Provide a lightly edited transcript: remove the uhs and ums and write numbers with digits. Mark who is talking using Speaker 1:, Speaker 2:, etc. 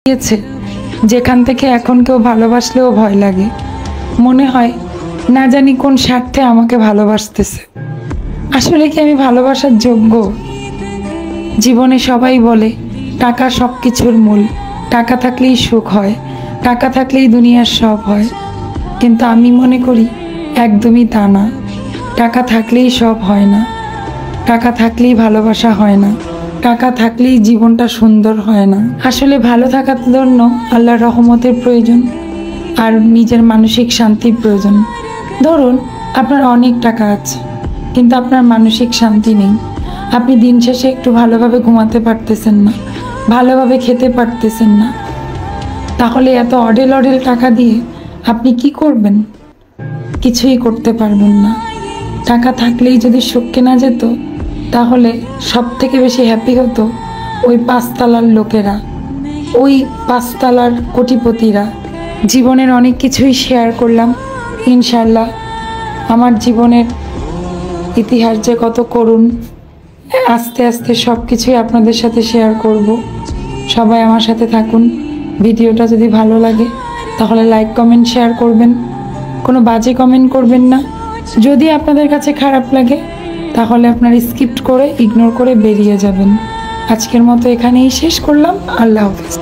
Speaker 1: গিয়েছে যেখান থেকে এখন কেউ ভালোবাসলেও ভয় লাগে। মনে হয় না জানি কোন স্বার্থে আমাকে ভালোবাসতেছে। আসলে কি আমি ভালোবাসার যোগ্য? জীবনে সবাই বলে টাকা সব কিছুর মূল, টাকা থাকলেই সুখ হয়, টাকা থাকলেই দুনিয়ার সব হয়। কিন্তু আমি মনে করি একদমই তা না। টাকা থাকলেই সব হয় না, টাকা থাকলেই ভালোবাসা হয় না, টাকা থাকলেই জীবনটা সুন্দর হয় না। আসলে ভালো থাকার জন্য আল্লাহর রহমতের প্রয়োজন আর নিজের মানসিক শান্তির প্রয়োজন। ধরুন আপনার অনেক টাকা আছে কিন্তু আপনার মানসিক শান্তি নেই, আপনি দিন শেষে একটু ভালোভাবে ঘুমাতে পারতেছেন না, ভালোভাবে খেতে পারতেছেন না, তাহলে এত অডেল অডেল টাকা দিয়ে আপনি কি করবেন? কিছুই করতে পারবেন না। টাকা থাকলেই যদি সুখ কেনা যেত তাহলে সব থেকে বেশি হ্যাপি হতো ওই পাঁচতলার লোকেরা, ওই পাঁচতলার কোটিপতিরা। জীবনের অনেক কিছুই শেয়ার করলাম। ইনশাল্লাহ আমার জীবনের ইতিহাস যে কত করুণ, আস্তে আস্তে সব কিছুই আপনাদের সাথে শেয়ার করব। সবাই আমার সাথে থাকুন। ভিডিওটা যদি ভালো লাগে তাহলে লাইক কমেন্ট শেয়ার করবেন, কোনো বাজে কমেন্ট করবেন না। যদি আপনাদের কাছে খারাপ লাগে তাহলে আপনার স্কিপ করে ইগনোর করে বেরিয়ে যাবেন। আজকের মতো এখানেই শেষ করলাম। আল্লাহ হাফেজ।